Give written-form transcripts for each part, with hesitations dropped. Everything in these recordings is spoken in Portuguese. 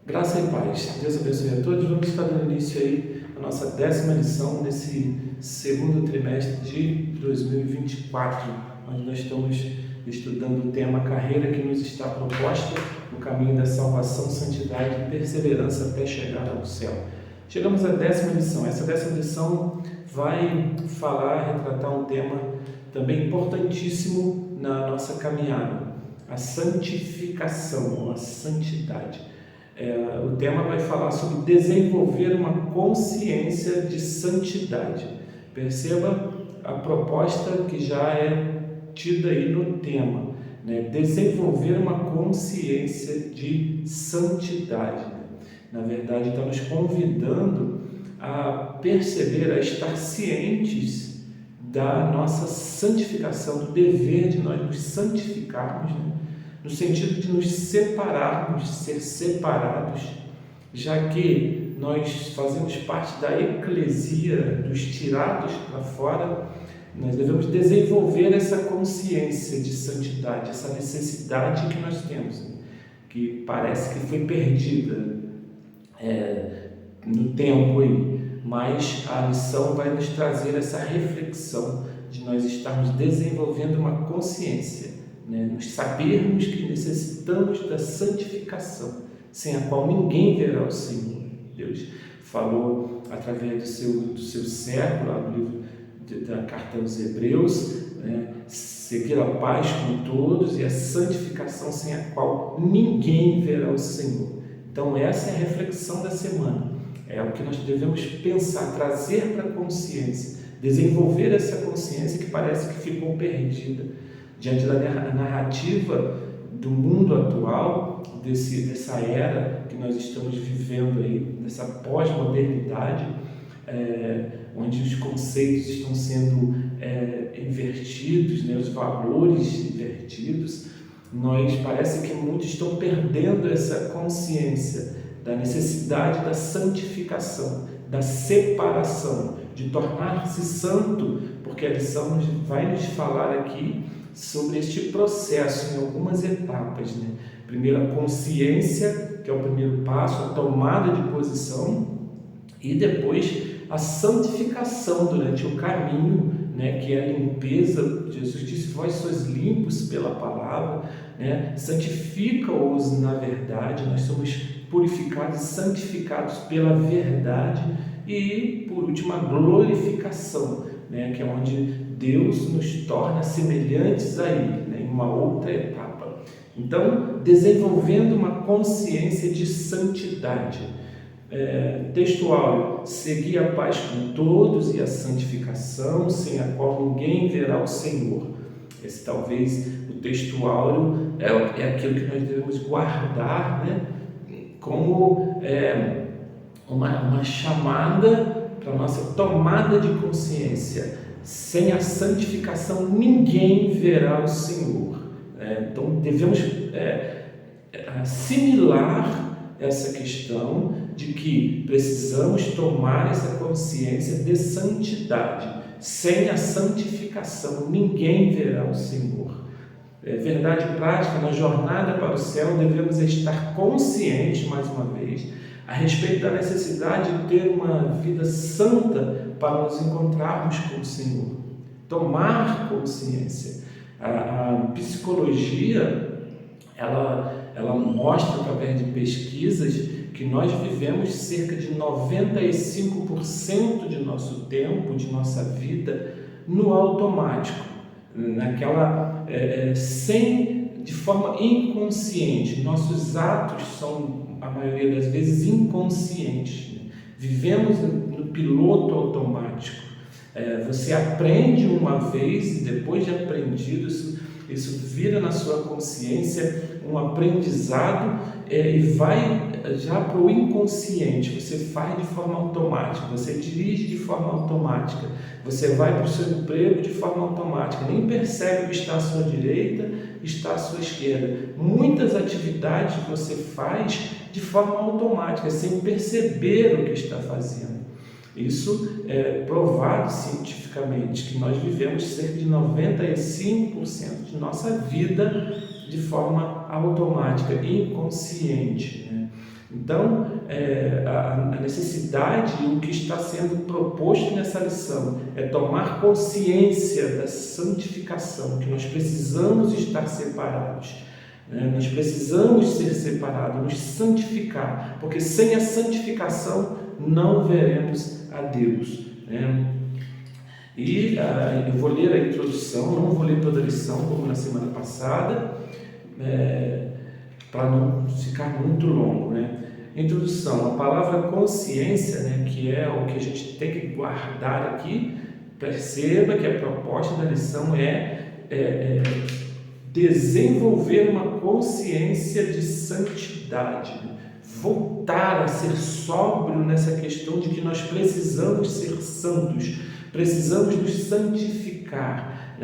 Graça e paz. Deus abençoe a todos. Vamos estar dando início aí à nossa 10ª lição nesse segundo trimestre de 2024, onde nós estamos estudando o tema Carreira que nos está proposta, o caminho da salvação, santidade e perseverança até chegar ao céu. Chegamos à 10ª lição. Essa 10ª lição vai retratar um tema também importantíssimo na nossa caminhada, a santificação, ou a santidade. O tema vai falar sobre desenvolver uma consciência de santidade. Perceba a proposta que já é tida aí no tema, né? Desenvolver uma consciência de santidade. Na verdade, está nos convidando a perceber, a estar cientes da nossa santificação, do dever de nós nos santificarmos, né? No sentido de nos separarmos, de ser separados, já que nós fazemos parte da eclesia, dos tirados para fora. Nós devemos desenvolver essa consciência de santidade, essa necessidade que nós temos, que parece que foi perdida no tempo aí, mas a lição vai nos trazer essa reflexão de nós estarmos desenvolvendo uma consciência, né? Nos sabermos que necessitamos da santificação, sem a qual ninguém verá o Senhor. Deus falou através do seu servo, lá no livro da carta aos Hebreus, né? Seguir a paz com todos e a santificação, sem a qual ninguém verá o Senhor. Então essa é a reflexão da semana, é o que nós devemos pensar, trazer para a consciência, desenvolver essa consciência que parece que ficou perdida diante da narrativa do mundo atual, dessa era que nós estamos vivendo aí, dessa pós-modernidade, onde os conceitos estão sendo invertidos, né, os valores invertidos. Parece que muitos estão perdendo essa consciência da necessidade da santificação, da separação, de tornar-se santo, porque a lição vai nos falar aqui sobre este processo em algumas etapas, né? Primeiro, a consciência, que é o primeiro passo, a tomada de posição, e depois a santificação durante o caminho, né? Que é a limpeza. Jesus disse: vós sois limpos pela palavra, né? Santifica-os na verdade. Nós somos purificados e santificados pela verdade. E, por último, a glorificação, né? Que é onde Deus nos torna semelhantes a Ele, né? Em uma outra etapa. Então, desenvolvendo uma consciência de santidade. Textual: seguir a paz com todos e a santificação, sem a qual ninguém verá o Senhor. Esse talvez o textual é aquilo que nós devemos guardar, né? Como uma chamada para a nossa tomada de consciência. Sem a santificação ninguém verá o Senhor. Então devemos assimilar essa questão de que precisamos tomar essa consciência de santidade. Sem a santificação ninguém verá o Senhor. Verdade prática, na jornada para o céu devemos estar conscientes, mais uma vez, a respeito da necessidade de ter uma vida santa para nos encontrarmos com o Senhor. Tomar consciência. A psicologia, ela mostra, através de pesquisas, que nós vivemos cerca de 95% de nosso tempo, de nossa vida, no automático, de forma inconsciente. Nossos atos são, a maioria das vezes, inconscientes. Vivemos no piloto automático. Você aprende uma vez e depois de aprendido, isso vira na sua consciência um aprendizado e vai já para o inconsciente. Você faz de forma automática, você dirige de forma automática, você vai para o seu emprego de forma automática, nem percebe o que está à sua direita, está à sua esquerda. Muitas atividades você faz de forma automática, sem perceber o que está fazendo. Isso é provado cientificamente, que nós vivemos cerca de 95% de nossa vida de forma automática, inconsciente, né? Então, a necessidade, o que está sendo proposto nessa lição é tomar consciência da santificação, que nós precisamos estar separados. Nós precisamos ser separados, nos santificar, porque sem a santificação não veremos a Deus. E eu vou ler a introdução, não vou ler toda a lição como na semana passada, para não ficar muito longo. Introdução, a palavra consciência, que é o que a gente tem que guardar aqui. Perceba que a proposta da lição é desenvolver uma consciência de santidade, voltar a ser sóbrio nessa questão de que nós precisamos ser santos, precisamos nos santificar.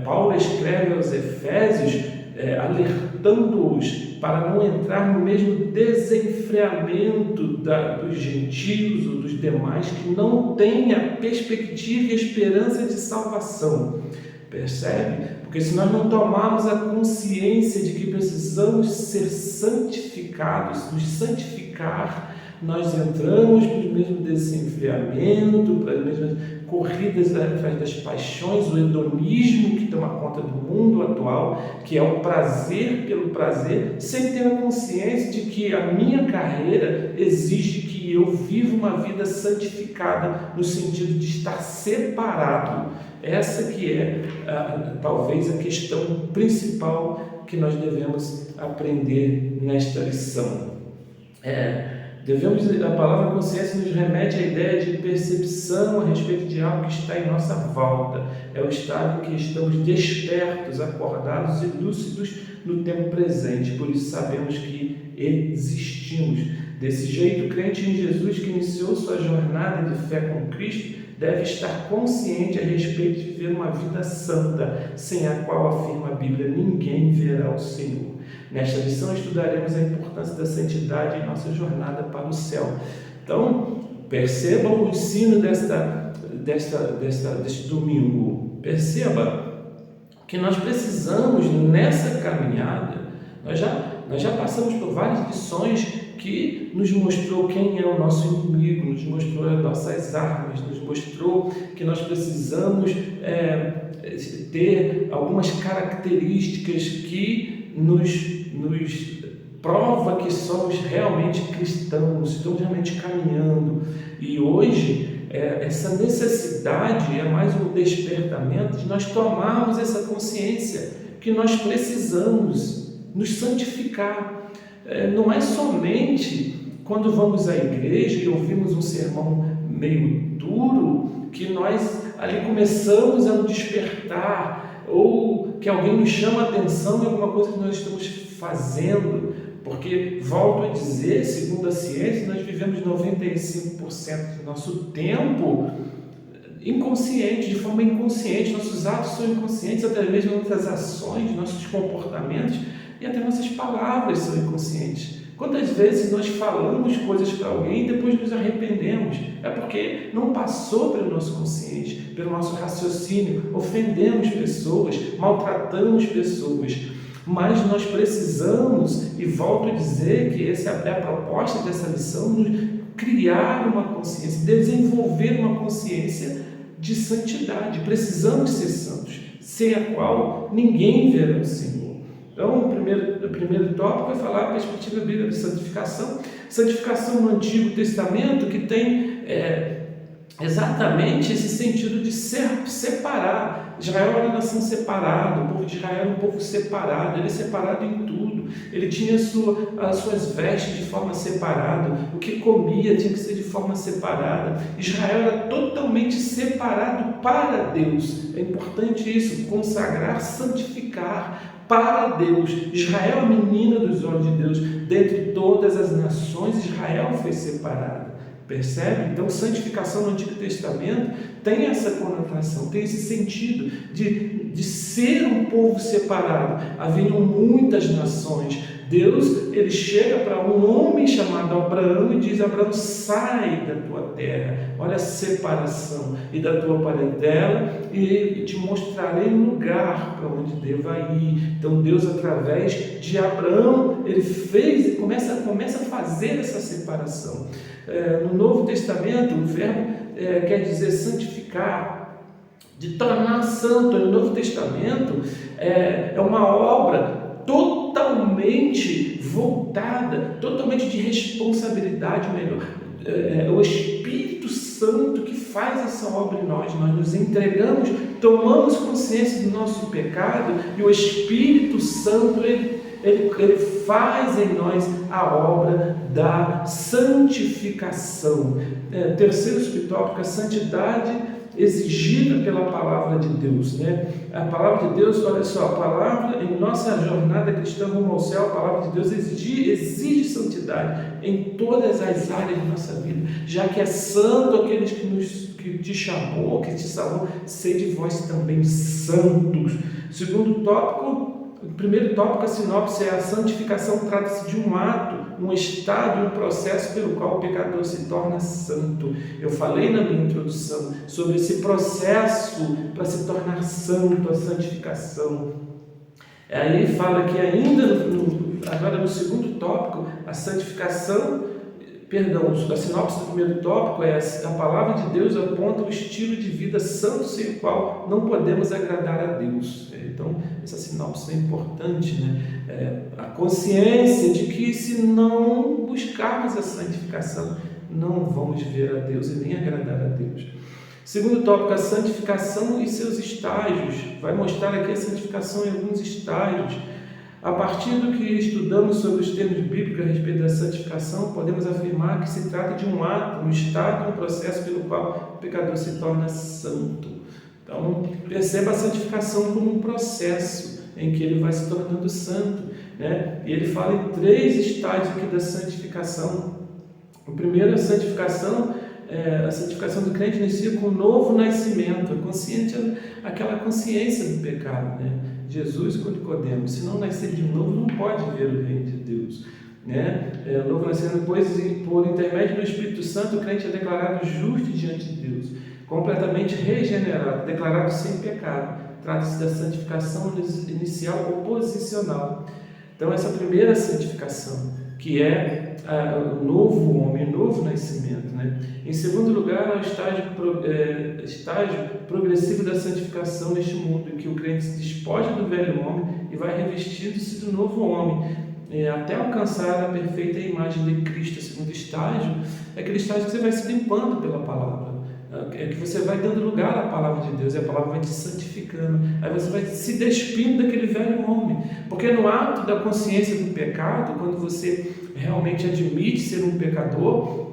Paulo escreve aos Efésios alertando-os para não entrar no mesmo desenfreamento dos gentios ou dos demais que não têm a perspectiva e a esperança de salvação. Percebe? Porque se nós não tomarmos a consciência de que precisamos ser santificados, nos santificar, nós entramos para o mesmo desenfreamento, para as mesmas corridas atrás das paixões, o hedonismo que toma conta do mundo atual, que é o prazer pelo prazer, sem ter a consciência de que a minha carreira exige que eu viva uma vida santificada, no sentido de estar separado. Essa que é talvez a questão principal que nós devemos aprender nesta lição. A palavra consciência nos remete à ideia de percepção a respeito de algo que está em nossa volta. É o estado em que estamos despertos, acordados e lúcidos no tempo presente. Por isso sabemos que existimos. Desse jeito, o crente em Jesus que iniciou sua jornada de fé com Cristo deve estar consciente a respeito de viver uma vida santa, sem a qual, afirma a Bíblia, ninguém verá o Senhor. Nesta lição estudaremos a importância da santidade em nossa jornada para o céu. Então, percebam o ensino deste domingo. Perceba que nós precisamos, nessa caminhada, nós já passamos por várias lições que nos mostrou quem é o nosso inimigo, nos mostrou as nossas armas, nos mostrou que nós precisamos ter algumas características que nos prova que somos realmente cristãos, estamos realmente caminhando. E hoje essa necessidade é mais um despertamento de nós tomarmos essa consciência que nós precisamos nos santificar. Não é somente quando vamos à igreja e ouvimos um sermão meio duro que nós ali começamos a nos despertar, ou que alguém nos chama a atenção em alguma coisa que nós estamos fazendo, porque, volto a dizer, segundo a ciência, nós vivemos 95% do nosso tempo inconsciente, de forma inconsciente. Nossos atos são inconscientes, até mesmo nossas ações, nossos comportamentos e até nossas palavras são inconscientes. Quantas vezes nós falamos coisas para alguém e depois nos arrependemos? É porque não passou pelo nosso consciente, pelo nosso raciocínio, ofendemos pessoas, maltratamos pessoas. Mas nós precisamos, e volto a dizer que essa é a proposta dessa lição, criar uma consciência, desenvolver uma consciência de santidade. Precisamos ser santos, sem a qual ninguém verá o Senhor. Então, o primeiro tópico vai falar a perspectiva bíblica de santificação. Santificação no Antigo Testamento, que tem exatamente esse sentido de separar. Israel era uma nação separada, o povo de Israel era um povo separado, ele é separado em tudo. Ele tinha as suas vestes de forma separada, o que comia tinha que ser de forma separada. Israel era totalmente separado para Deus. É importante isso, consagrar, santificar para Deus. Israel é a menina dos olhos de Deus. Dentre todas as nações, Israel foi separado. Percebe? Então, santificação no Antigo Testamento tem essa conotação, tem esse sentido de ser um povo separado. Haviam muitas nações. Deus, ele chega para um homem chamado Abraão e diz: Abraão, sai da tua terra, olha a separação, e da tua parentela, e te mostrarei um lugar para onde deva ir. Então Deus, através de Abraão, ele fez, começa a fazer essa separação. No Novo Testamento, o verbo quer dizer santificar, de tornar santo. No Novo Testamento é uma obra totalmente voltada, totalmente de responsabilidade, melhor. É o Espírito Santo que faz essa obra em nós. Nós nos entregamos, tomamos consciência do nosso pecado, e o Espírito Santo, ele faz em nós a obra da santificação. Terceiro subtópico, a santidade exigida pela palavra de Deus, né? A palavra de Deus, olha só, a palavra em nossa jornada cristã rumo ao céu, a palavra de Deus exige santidade em todas as áreas de nossa vida, já que é santo aqueles que te chamou, que te salvou, sede vós também santos. Segundo tópico, o primeiro tópico, a sinopse, é a santificação. Trata-se de um ato, um estado, um processo pelo qual o pecador se torna santo. Eu falei na minha introdução sobre esse processo para se tornar santo, a santificação. Aí fala que ainda, agora no segundo tópico, a santificação, a sinopse do primeiro tópico é: a palavra de Deus aponta o estilo de vida santo sem o qual não podemos agradar a Deus. Então, essa sinopse é importante, né? A consciência de que, se não buscarmos a santificação, não vamos ver a Deus e nem agradar a Deus. Segundo tópico, a santificação e seus estágios. Vai mostrar aqui a santificação em alguns estágios. A partir do que estudamos sobre os termos bíblicos a respeito da santificação, podemos afirmar que se trata de um ato, um estado, um processo pelo qual o pecador se torna santo. Então, perceba a santificação como um processo em que ele vai se tornando santo, né? E ele fala em 3 estágios aqui da santificação. O primeiro, a santificação do crente inicia com um novo nascimento, aquela consciência do pecado, né? Jesus com Nicodemos: se não nascer de novo, não pode ver o reino de Deus, né? O novo nascimento, depois, por intermédio do Espírito Santo, o crente é declarado justo diante de Deus, completamente regenerado, declarado sem pecado. Trata-se da santificação inicial ou posicional. Então, essa primeira santificação, que é o novo homem, o novo nascimento, né? Em segundo lugar, o estágio progressivo da santificação neste mundo, em que o crente se despoja do velho homem e vai revestindo-se do novo homem, até alcançar a perfeita imagem de Cristo. O segundo estágio é aquele estágio que você vai se limpando pela palavra, é que você vai dando lugar à palavra de Deus, e a palavra vai te santificando. Aí você vai se despindo daquele velho homem, porque no ato da consciência do pecado, quando você realmente admite ser um pecador,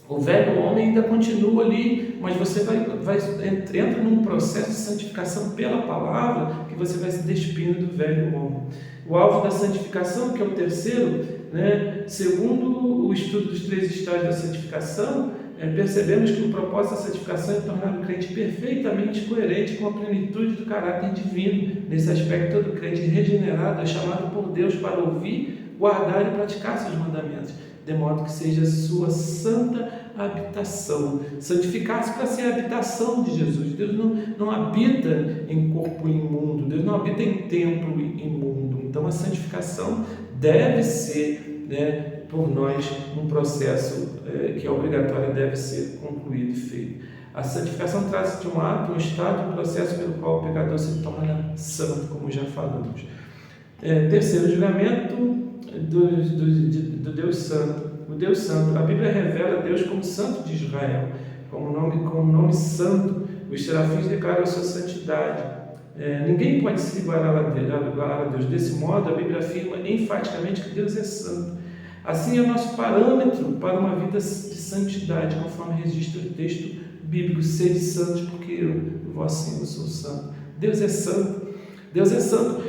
o velho homem ainda continua ali, mas você entra num processo de santificação pela palavra, que você vai se despindo do velho homem. O alvo da santificação, que é o terceiro, né, segundo o estudo dos 3 estágios da santificação, percebemos que o propósito da santificação é tornar o crente perfeitamente coerente com a plenitude do caráter divino. Nesse aspecto, todo crente regenerado é chamado por Deus para ouvir, guardar e praticar seus mandamentos, de modo que seja sua santa habitação. Santificar-se para ser a habitação de Jesus. Deus não habita em corpo imundo, Deus não habita em templo imundo. Então, a santificação deve ser, né, por nós, um processo que é obrigatório e deve ser concluído e feito. A santificação trata-se de um ato, um estado, um processo pelo qual o pecador se torna santo, como já falamos. Terceiro, julgamento do Deus Santo. O Deus Santo. A Bíblia revela Deus como Santo de Israel, com o nome santo. Os serafins declaram a sua santidade. Ninguém pode se igualar a Deus. Desse modo, a Bíblia afirma enfaticamente que Deus é santo. Assim é o nosso parâmetro para uma vida de santidade, conforme registra o texto bíblico: sede santos, porque eu, vós Senhor, sou santo. Deus é santo. Deus é santo.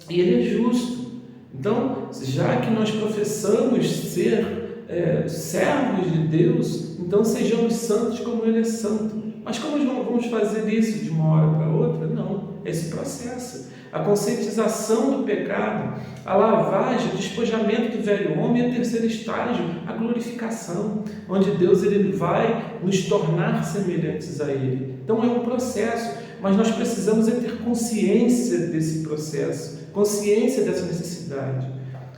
E Ele é justo. Então, já que nós professamos ser servos de Deus, então sejamos santos como Ele é santo. Mas como vamos fazer isso de uma hora para outra? Não, é esse processo. A conscientização do pecado, a lavagem, o despojamento do velho homem e o terceiro estágio, a glorificação, onde Deus ele vai nos tornar semelhantes a Ele. Então é um processo, mas nós precisamos ter consciência desse processo, consciência dessa necessidade.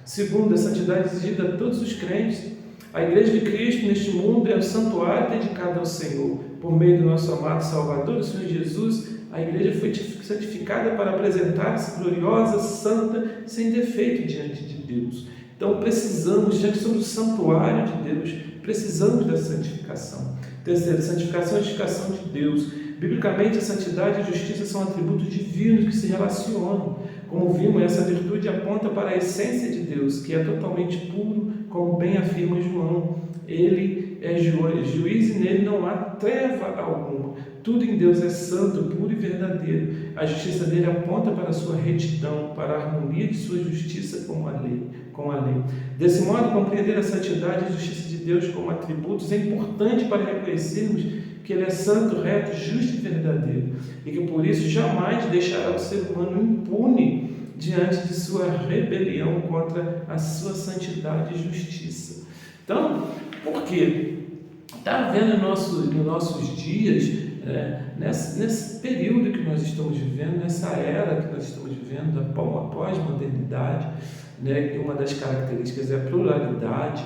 Segundo, a santidade exigida a todos os crentes. A Igreja de Cristo neste mundo é o santuário dedicado ao Senhor. Por meio do nosso amado Salvador, o Senhor Jesus, a Igreja foi santificada para apresentar-se gloriosa, santa, sem defeito diante de Deus. Então precisamos, já que somos o santuário de Deus, precisamos da santificação. Terceiro, santificação e justificação de Deus. Biblicamente, a santidade e a justiça são atributos divinos que se relacionam. Como vimos, essa virtude aponta para a essência de Deus, que é totalmente puro, como bem afirma João. Ele é juiz e nele não há treva alguma. Tudo em Deus é santo, puro e verdadeiro. A justiça dele aponta para a sua retidão, para a harmonia de sua justiça com a lei. Desse modo, compreender a santidade e a justiça de Deus como atributos é importante para reconhecermos que Ele é santo, reto, justo e verdadeiro, e que por isso jamais deixará o ser humano impune diante de sua rebelião contra a sua santidade e justiça. Então, por quê? Está vendo nos nossos dias, nesse período que nós estamos vivendo, nessa era que nós estamos vivendo, da pós-modernidade, que uma das características é a pluralidade,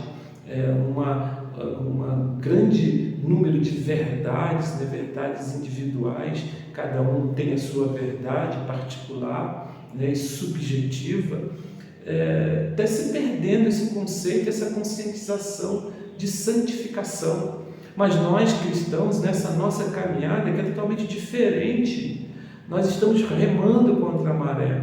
uma grande número de verdades, verdades individuais, cada um tem a sua verdade particular, e subjetiva. Está se perdendo esse conceito, essa conscientização de santificação. Mas nós cristãos, nessa nossa caminhada, que é totalmente diferente, nós estamos remando contra a maré,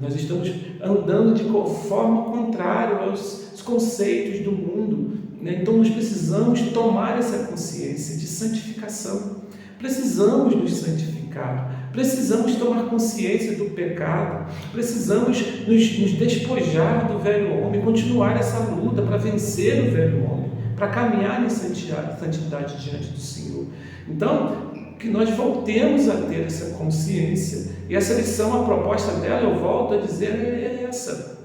nós estamos andando de forma contrária aos conceitos do mundo. Então nós precisamos tomar essa consciência de santificação, precisamos nos santificar, precisamos tomar consciência do pecado, precisamos nos despojar do velho homem, continuar essa luta para vencer o velho homem, para caminhar em santidade diante do Senhor. Então, que nós voltemos a ter essa consciência, e essa lição, a proposta dela, eu volto a dizer, é essa: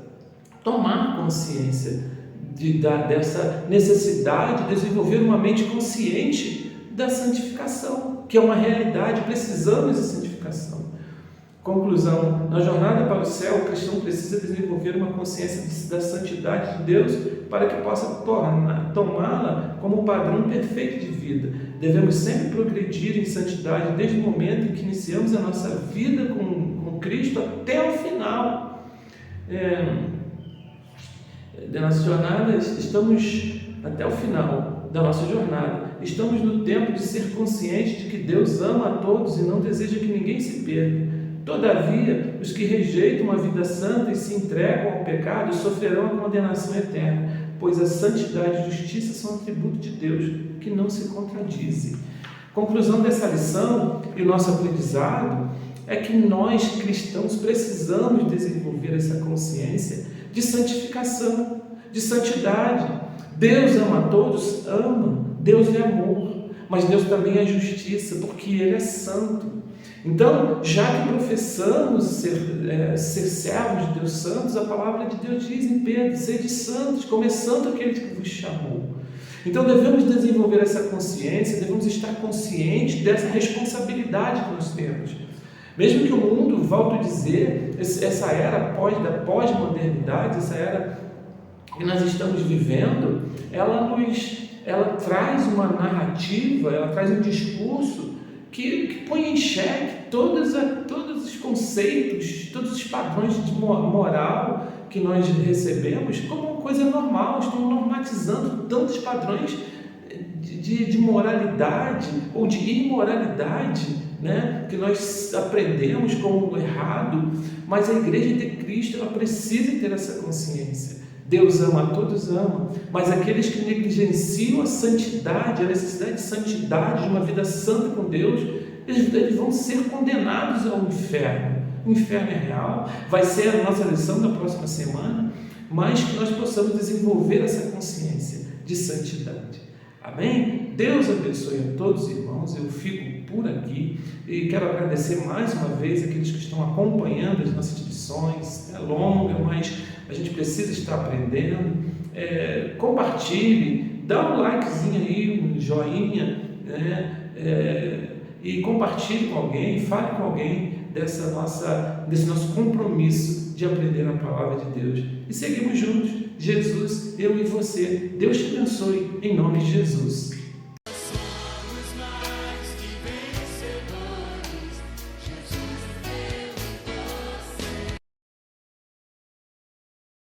tomar consciência dessa necessidade de desenvolver uma mente consciente da santificação, que é uma realidade, precisamos de santificação. Conclusão: na jornada para o céu, o cristão precisa desenvolver uma consciência da santidade de Deus para que possa tomá-la como padrão perfeito de vida. Devemos sempre progredir em santidade desde o momento em que iniciamos a nossa vida com Cristo até o final. Da nossa jornada, estamos até o final da nossa jornada. Estamos no tempo de ser conscientes de que Deus ama a todos e não deseja que ninguém se perca. Todavia, os que rejeitam a vida santa e se entregam ao pecado sofrerão a condenação eterna, pois a santidade e a justiça são atributos de Deus que não se contradizem. Conclusão dessa lição e o nosso aprendizado é que nós cristãos precisamos desenvolver essa consciência de santificação, de santidade. Deus ama a todos, ama. Deus é amor, mas Deus também é justiça, porque Ele é santo. Então, já que professamos ser servos de Deus santos, a palavra de Deus diz em Pedro: sede santos, como é santo aquele que vos chamou. Então devemos desenvolver essa consciência, devemos estar conscientes dessa responsabilidade que nós temos. Mesmo que o mundo, volto a dizer, essa era da pós-modernidade, essa era que nós estamos vivendo, ela traz uma narrativa, ela traz um discurso que põe em xeque todos os conceitos, todos os padrões de moral que nós recebemos como uma coisa normal. Estão normatizando tantos padrões de moralidade ou de imoralidade, que nós aprendemos como errado, mas a Igreja de Cristo ela precisa ter essa consciência. Deus ama, a todos ama, mas aqueles que negligenciam a santidade, a necessidade de santidade, de uma vida santa com Deus, eles vão ser condenados ao inferno. O inferno é real, vai ser a nossa lição da próxima semana, mas que nós possamos desenvolver essa consciência de santidade. Amém? Deus abençoe a todos os irmãos. Eu fico por aqui e quero agradecer mais uma vez aqueles que estão acompanhando as nossas lições. É longa, mas a gente precisa estar aprendendo. Compartilhe, dá um likezinho aí, um joinha, né? E compartilhe com alguém, fale com alguém desse nosso compromisso de aprender a palavra de Deus. E seguimos juntos, Jesus, eu e você. Deus te abençoe, em nome de Jesus.